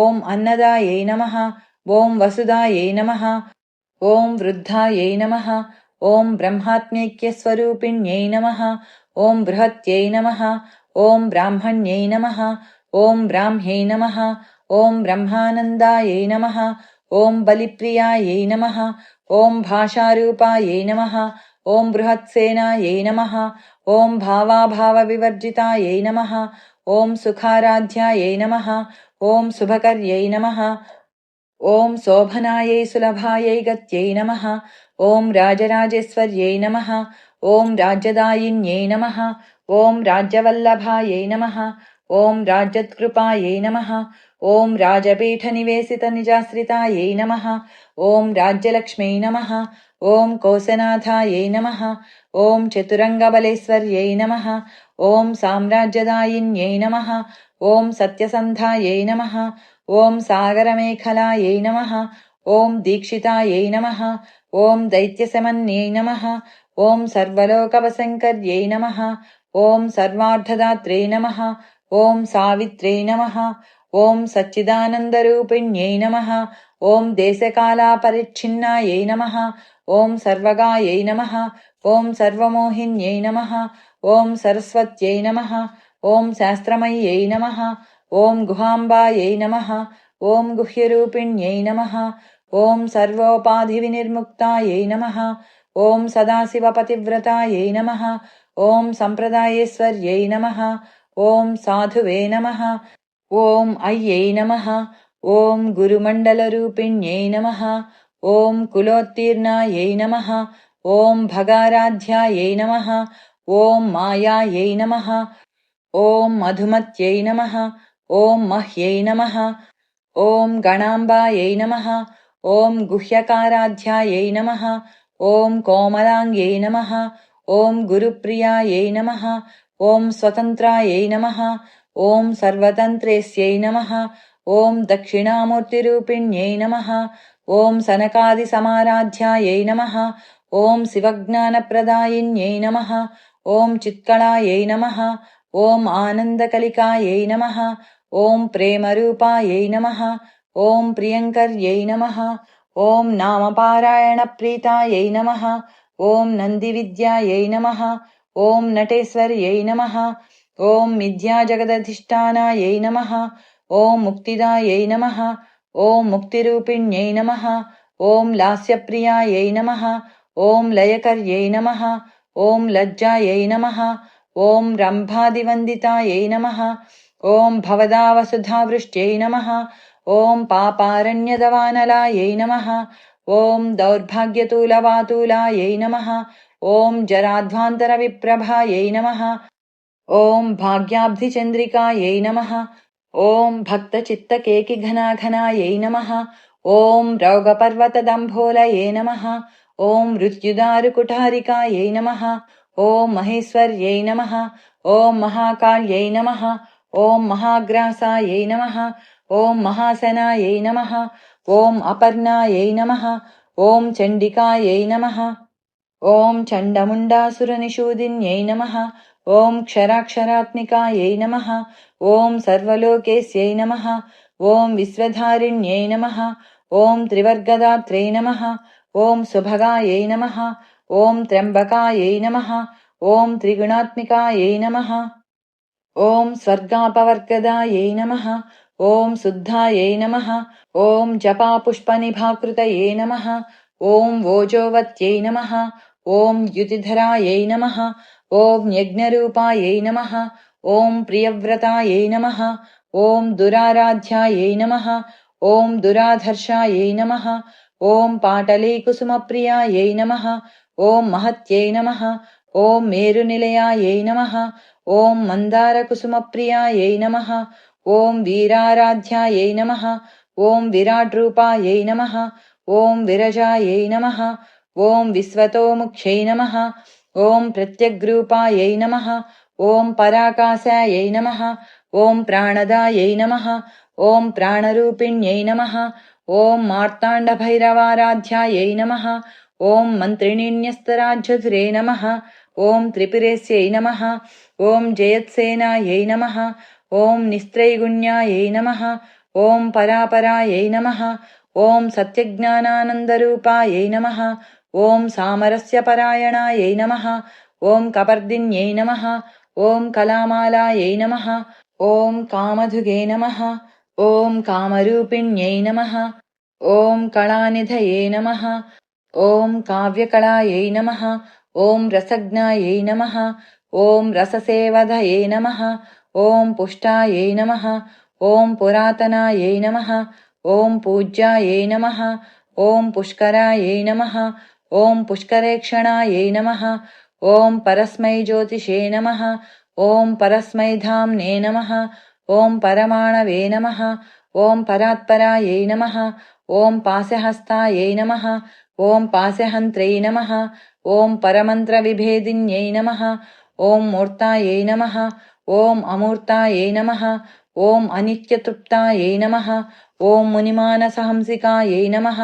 Speaker 1: ॐ अन्नदायै नमः। ॐ वसुदायै नमः। ॐ वृद्धायै नमः। ॐ ब्रह्मात्मैक्यस्वरूपिण्यै नमः। ॐ बृहत्यै नमः। ॐ ब्राह्मण्यै नमः। ॐ ब्राह्म्यै नमः। ॐ ब्रह्मानन्दायै नमः। ॐ बलिप्रियायै नमः। ॐ भाषारूपायै नमः। ॐ बृहत्सेनायै नमः। ॐ भावाभावविवर्जितायै नमः। ॐ सुखाराध्यायै नमः। ॐ शुभकर्यै नमः। ॐ शोभनायै सुलभायै गत्यै नमः। ॐ राजराजेश्वर्यै नमः। ॐ राज्यदायिन्यै नमः। ॐ राज्यवल्लभायै नमः। ॐ राज्यत्कृपायै नमः। ॐ राजपीठनिवेशितनिजाश्रितायै नमः। ॐ राज्यलक्ष्म्यै नमः। ॐ कोशनाथायै नमः। ॐ चतुरङ्गबलेश्वर्यै नमः। ॐ साम्राज्यदायिन्यै नमः। ॐ सत्यसन्धायै नमः। ॐ सागरमेखलायै नमः। ॐ दीक्षितायै नमः। ॐ दैत्यशमन्यै नमः। ॐ सर्वलोकवशङ्कर्यै नमः। ॐ सर्वार्थदात्रे नमः। ॐ सावित्र्यै नमः। ॐ सच्चिदानन्दरूपिण्यै नमः। ॐ देशकालापरिच्छिन्नायै नमः। ॐ सर्वगायै नमः। ॐ सर्वमोहिन्यै नमः। ॐ सरस्वत्यै नमः। ॐ शास्त्रमय्यै नमः। ॐ गुहाम्बायै नमः। ॐ गुह्यरूपिण्यै नमः। ॐ सर्वोपाधिविनिर्मुक्तायै नमः। ॐ सदाशिवपतिव्रतायै नमः। ॐ सम्प्रदायेश्वर्यै नमः। ॐ साधुवे नमः। ॐ अय्यै नमः। ॐ गुरुमण्डलरूपिण्यै नमः। ॐ कुलोत्तीर्णायै नमः। ॐ भगाराध्यायै नमः। ॐ मायायै नमः। ॐ मधुमत्यै नमः। ॐ मह्यै नमः। ॐ गणाम्बायै नमः। ॐ गुह्यकाराध्यायै नमः। ॐ कोमलाङ्ग्यै नमः। ॐ गुरुप्रियायै नमः। ॐ स्वतन्त्रायै नमः। ॐ सर्वतन्त्रेस्यै नमः। ॐ दक्षिणामूर्तिरूपिण्यै नमः। ॐ सनकादिसमाराध्यायै नमः। ॐ शिवज्ञानप्रदायिन्यै नमः। ॐ चित्कलायै नमः। ॐ आनन्दकलिकायै नमः। ॐ प्रेमरूपायै नमः। ॐ प्रियङ्कर्यै नमः। ॐ नामपारायणप्रीतायै नमः। ॐ नन्दिविद्यायै नमः। ॐ नटेश्वर्यै नमः। ॐ मिथ्याजगदधिष्ठानायै नमः। ॐ मुक्तिदायै नमः। ॐ मुक्तिरूपिण्यै नमः। ॐ लास्यप्रियायै नमः। ॐ लयकर्यै नमः। ॐ लज्जायै नमः। ॐ रम्भादिवन्दितायै नमः। ॐ भवदावसुधावृष्ट्यै नमः। ॐ पापारण्यदवानलायै नमः। ॐ दौर्भाग्यतूलवातूलायै नमः। ॐ जराध्वान्तरविप्रभायै नमः। ॐ भाग्याब्धिचन्द्रिकायै नमः। ॐ भक्तचित्तकेकिघनाघनायै नमः। ॐ रौगपर्वतदम्भोलये नमः। ॐ मृत्युदारुकुठारिकायै नमः। ॐ महेश्वर्यै नमः। ॐ महाकाल्यै नमः। ॐ महाग्रासायै नमः। ॐ महासनायै नमः। ॐ अपर्णायै नमः। ॐ चण्डिकायै नमः। ॐ चण्डमुण्डासुरनिषूदिन्यै नमः। ॐ क्षराक्षरात्मिकायै नमः। ॐ सर्वलोकेस्यै नमः। ॐ विश्वधारिण्यै नमः। ॐ त्रिवर्गदात्रे नमः। ॐ सुभगायै नमः। ॐ त्र्यम्बकायै नमः। ॐ त्रिगुणात्मिकायै नमः। ॐ स्वर्गापवर्गदायै नमः। ॐ शुद्धायै नमः। ॐ जपापुष्पनिभाकृतये नमः। ॐ वोजोवत्यै नमः। ॐ युतिधरायै नमः। ॐ यज्ञरूपायै नमः। ॐ प्रियव्रतायै नमः। ॐ दुराराध्यायै नमः। ॐ दुराधर्षायै नमः। ॐ पाटलीकुसुमप्रियायै नमः। ॐ महत्यै नमः। ॐ मेरुनिलयायै नमः। ॐ मन्दारकुसुमप्रियायै नमः। ॐ वीराराध्यायै नमः। ॐ विराड्रूपायै नमः। ॐ विरजायै नमः। ॐ विश्वतोमुख्यै नमः। ॐ प्रत्यग्रूपायै नमः। ॐ पराकाशायै नमः। ॐ प्राणदायै नमः। ॐ प्राणरूपिण्यै नमः। ॐ मार्ताण्डभैरवाराध्यायै नमः। ॐ मन्त्रिणीन्यस्तराज्यधुरे नमः। ॐ त्रिपुरेस्यै नमः। ॐ जयत्सेनायै नमः। ॐ निस्त्रैगुण्यायै नमः। ॐ परापरायै नमः। ॐ सत्यज्ञानानन्दरूपायै नमः। ॐ सामरस्यपरायणायै नमः। ॐ कपर्दिन्यै नमः। ॐ कलामालायै नमः। ॐ कामधुगे नमः। ॐ कामरूपिण्यै नमः। ॐ कलानिधये नमः। ॐ काव्यकलायै नमः। ॐ रसज्ञायै नमः। ॐ रससेवधये नमः। ॐ पुष्टायै नमः। ॐ पुरातनायै नमः। ॐ पूज्यायै नमः। ॐ पुष्करायै नमः। ॐ पुष्करेक्षणायै नमः। ॐ परस्मै ज्योतिषे नमः। ॐ परस्मै धाम्ने नमः। ॐ परमाणवे नमः। ॐ परात्परायै नमः। ॐ पाशहस्तायै नमः। ॐ पाशहन्त्रै नमः। ॐ परमन्त्रविभेदिन्यै नमः। ॐ मूर्तायै नमः। ॐ अमूर्तायै नमः। ॐ अनित्यतृप्तायै नमः। ॐ मुनिमानसहंसिकायै नमः।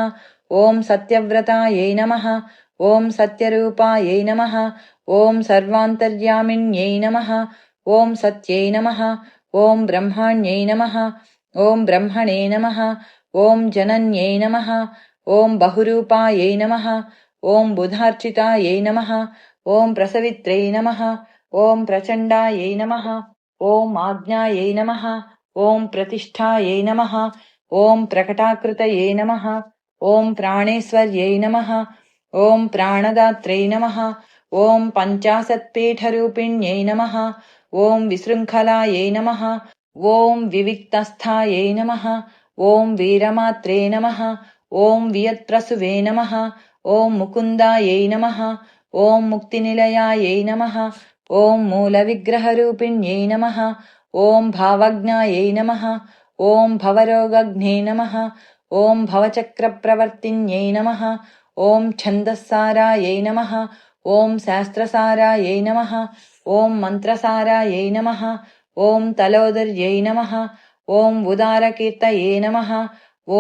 Speaker 1: ॐ सत्यव्रतायै नमः। ॐ सत्यरूपायै नमः। ॐ सर्वान्तर्यामिन्यै नमः। ॐ सत्यै नमः। ॐ ब्रह्माण्यै नमः। ॐ ब्रह्मणे नमः। ॐ जनन्यै नमः। ॐ बहुरूपायै नमः। ॐ बुधार्चितायै नमः। ॐ प्रसवित्रै नमः। ॐ प्रचण्डायै नमः। ॐ आज्ञायै नमः। ॐ प्रतिष्ठायै नमः। ॐ प्रकटाकृतये नमः। ॐ प्राणेश्वर्यै नमः। ॐ प्राणदात्रै नमः। ॐ पञ्चाशत्पीठरूपिण्यै नमः। ॐ विशृङ्खलायै नमः। ॐ विविक्तस्थायै नमः। ॐ वीरमात्रे नमः। ॐ वियत्प्रसुवे नमः। ॐ मुकुन्दायै नमः। ॐ मुक्तिनिलयायै नमः। ॐ मूलविग्रहरूपिण्यै नमः। ॐ भावज्ञायै नमः। ॐ भवरोगघ्ने नमः। ॐ भवचक्रप्रवर्तिन्यै नमः। ॐ छन्दस्सारायै नमः। ॐ शास्त्रसारायै नमः। ॐ मन्त्रसारायै नमः। ॐ तलोदर्यै नमः। ॐ उदारकीर्तये नमः।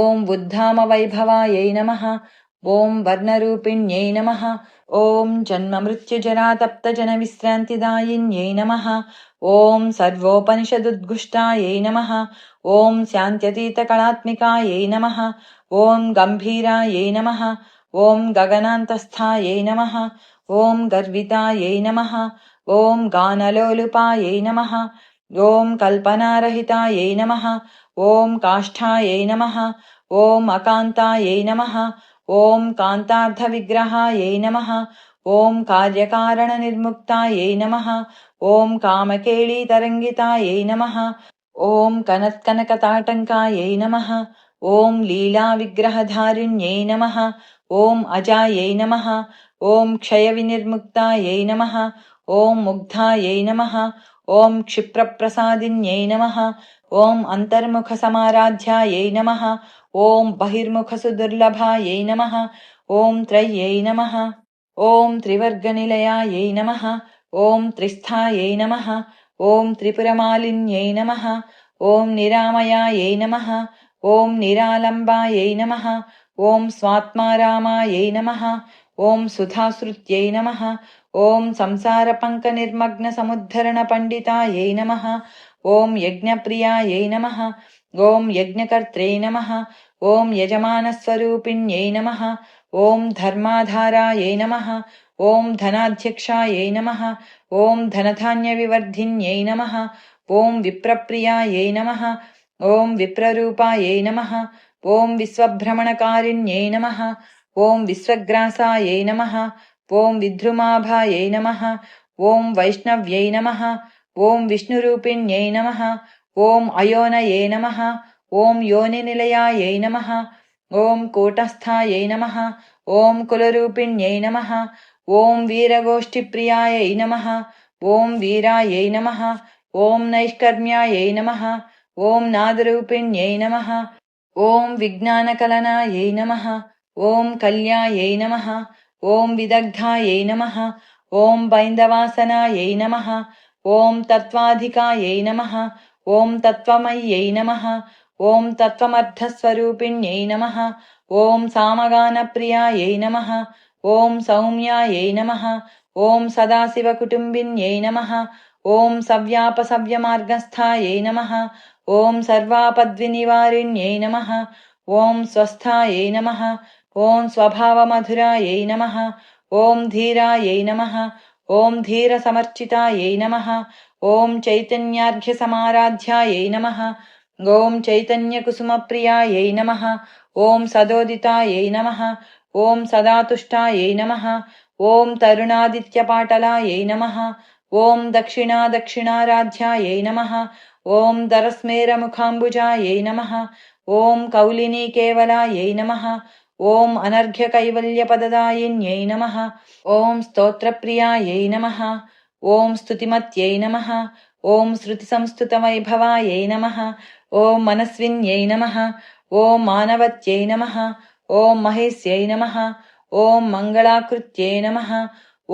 Speaker 1: ॐ उद्धामवैभवायै नमः। ॐ वर्णरूपिण्यै नमः। ॐ जन्ममृत्युजरातप्तजनविश्रान्तिदायिन्यै नमः। ॐ सर्वोपनिषदुद्घुष्टायै नमः। ॐ शान्त्यतीतकलात्मिकायै नमः। ॐ गम्भीरायै नमः। ॐ गगनान्तस्थायै नमः। ॐ गर्वितायै नमः। ॐ गानलोलुपायै नमः। ॐ कल्पनारहितायै नमः। ॐ काष्ठायै नमः। ॐ अकान्तायै नमः। ॐ कान्तार्थविग्रहायै नमः। ॐ कार्यकारणनिर्मुक्तायै नमः। ॐ कामकेळीतरङ्गितायै नमः। ॐ कनत्कनकताटङ्कायै नमः। ॐ लीलाविग्रहधारिण्यै नमः। ॐ अजायै नमः। ॐ क्षयविनिर्मुक्तायै नमः। ॐ मुग्धायै नमः। ॐ क्षिप्रप्रसादिन्यै नमः। ॐ अन्तर्मुखसमाराध्यायै नमः। ॐ बहिर्मुखसुदुर्लभायै नमः। ॐ त्रय्यै नमः। ॐ त्रिवर्गनिलयायै नमः। ॐ त्रिस्थायै नमः। ॐ त्रिपुरमालिन्यै नमः। ॐ निरामयायै नमः। ॐ निरालम्बायै नमः। ॐ स्वात्मारामायै नमः। ॐ सुधाश्रुत्यै नमः। ॐ संसारपङ्कनिर्मग्नसमुद्धरणपण्डितायै नमः। ॐ यज्ञप्रियायै नमः। ॐ यज्ञकर्त्रे नमः। ॐ यजमानस्वरूपिण्यै नमः। ॐ धर्माधारायै नमः। ॐ धनाध्यक्षायै नमः। ॐ धनधान्यविवर्धिन्यै नमः। ॐ विप्रप्रियायै नमः। ॐ विप्ररूपायै नमः। ॐ विश्वभ्रमणकारिण्यै नमः। ॐ विश्वग्रासायै नमः। ॐ विद्रुमाभायै नमः। ॐ वैष्णव्यै नमः। ॐ विष्णुरूपिण्यै नमः। ॐ अयोनये नमः। ॐ योनिनिलयायै नमः। ॐ कूटस्थायै नमः। ॐ कुलरूपिण्यै नमः। ॐ वीरगोष्ठिप्रियायै नमः। ॐ वीरायै नमः। ॐ नैष्कर्म्यायै नमः। ॐ नादरूपिण्यै नमः। ॐ विज्ञानकलनायै नमः। ॐ कल्यायै नमः। ॐ विदग्धायै नमः। ॐ बैन्दवासनायै नमः। ॐ तत्त्वाधिकायै नमः। ॐ तत्त्वमय्यै नमः। ॐ तत्त्वमर्थस्वरूपिण्यै नमः। ॐ सामगानप्रियायै नमः। ॐ सौम्यायै नमः। ॐ सदाशिवकुटुम्बिन्यै नमः। ॐ सव्यापसव्यमार्गस्थायै नमः। ॐ सर्वापद्विनिवारिण्यै नमः। ॐ स्वस्थायै नमः। ॐ स्वभावमधुरायै नमः। ॐ धीरायै नमः। ॐ धीरसमर्चितायै नमः। ॐ चैतन्यार्घ्यसमाराध्यायै नमः। ॐ चैतन्यकुसुमप्रियायै नमः। ॐ सदोदितायै नमः। ॐ सदातुष्टायै नमः। ॐ तरुणादित्यपाटलायै नमः। ॐ दक्षिणाराध्यायै नमः। ॐ दरस्मेरमुखाम्बुजायै नमः। ॐ कौलिनीकेवलायै नमः। ॐ अनर्घ्यकैवल्यपददायिन्यै नमः। ॐ स्तोत्रप्रियायै नमः। ॐ स्तुतिमत्यै नमः। ॐ श्रुतिसंस्तुतवैभवायै नमः। ॐ मनस्विन्यै नमः। ॐ मानवत्यै नमः। ॐ महेश्यै नमः। ॐ मङ्गलाकृत्यै नमः।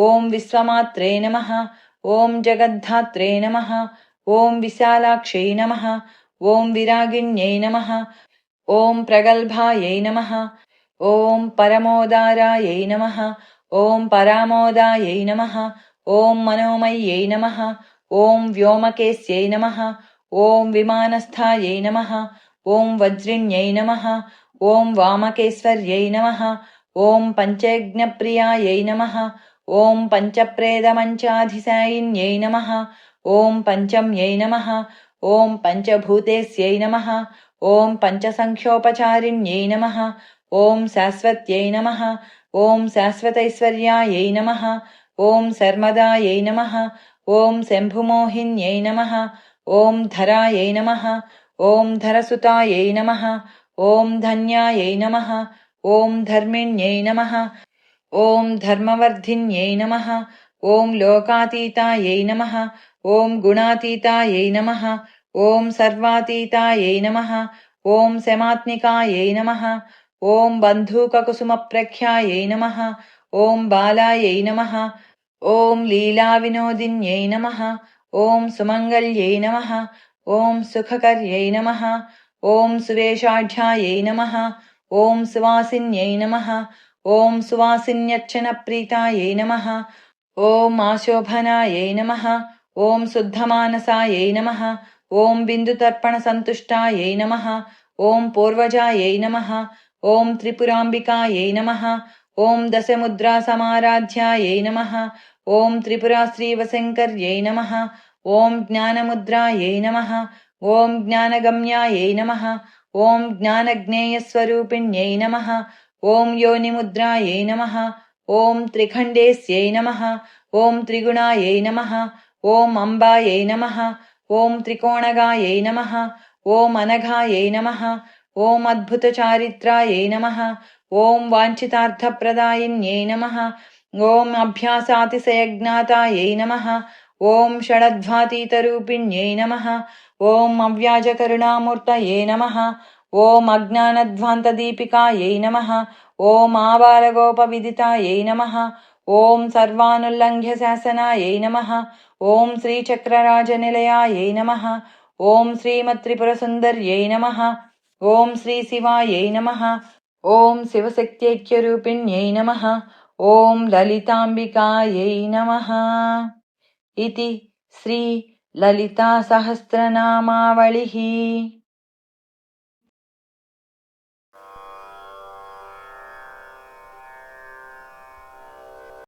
Speaker 1: ॐ विश्वमात्रे नमः। ॐ जगद्धात्रे नमः। ॐ विशालाक्षै नमः। ॐ विरागिण्यै नमः। ॐ प्रगल्भायै नमः। ॐ परमोदारायै नमः। ॐ परामोदायै नमः। ॐ मनोमय्यै नमः। ॐ व्योमकेस्यै नमः। ॐ विमानस्थायै नमः। ॐ वज्रिण्यै नमः। ॐ वामकेश्वर्यै नमः। ॐ पञ्चयज्ञप्रियायै नमः। ॐ पञ्चप्रेदमञ्चाधिशायिन्यै नमः। ॐ पञ्चम्यै नमः। ॐ पञ्चभूतेस्यै नमः। ॐ पञ्चसङ्ख्योपचारिण्यै नमः। ॐ शाश्वत्यै नमः। ॐ शाश्वतैश्वर्यायै नमः। ॐ शर्मदायै नमः। ॐ शम्भुमोहिन्यै नमः। ॐ धरायै नमः। ॐ धरसुतायै नमः। ॐ धन्यायै नमः। ॐ धर्मिण्यै नमः। ॐ धर्मवर्धिन्यै नमः। ॐ लोकातीतायै नमः। ॐ गुणातीतायै नमः। ॐ सर्वातीतायै नमः। ॐ शमात्मिकायै नमः। ॐ बन्धूककुसुमप्रख्यायै नमः। ॐ बालायै नमः। ॐ लीलाविनोदिन्यै नमः। ॐ सुमङ्गल्यै नमः। ॐ सुखकर्यै नमः। ॐ सुवेशाढ्यायै नमः। ॐ सुवासिन्यै नमः। ॐ सुवासिन्यर्चनप्रीतायै नमः। ॐ आशोभनायै नमः। ॐ शुद्धमानसायै नमः। ॐ बिन्दुतर्पणसन्तुष्टायै नमः। ॐ पूर्वजायै नमः। ॐ त्रिपुराम्बिकायै नमः। ॐ दशमुद्रासमाराध्यायै नमः। ॐ त्रिपुराश्रीवशङ्कर्यै नमः। ॐ ज्ञानमुद्रायै नमः। ॐ ज्ञानगम्यायै नमः। ॐ ज्ञानज्ञेयस्वरूपिण्यै नमः। ॐ योनिमुद्रायै नमः। ॐ त्रिखण्डेस्यै नमः। ॐ त्रिगुणायै नमः। ॐ अम्बायै नमः। ॐ त्रिकोणगायै नमः। ॐ अनघायै नमः। ॐ अद्भुतचारित्रायै नमः। ॐ वाञ्छितार्थप्रदायिन्यै नमः। ॐ अभ्यासातिशयज्ञातायै नमः। ॐ षडध्वातीतरूपिण्यै नमः। ॐ अव्याजकरुणामूर्तये नमः। ॐ अज्ञानध्वान्तदीपिकायै नमः। ॐ आबालगोपविदितायै नमः। ॐ सर्वानुल्लङ्घ्यशासनायै नमः। ॐ श्रीचक्रराजनिलयायै नमः। ॐ श्रीमत्त्रिपुरसुन्दर्यै नमः। ॐ श्रीशिवायै नमः। ॐ शिवशक्त्यैक्यरूपिण्यै नमः। ॐ ललिताम्बिकायै नमः इति श्री ललितासहस्रनामावलिः।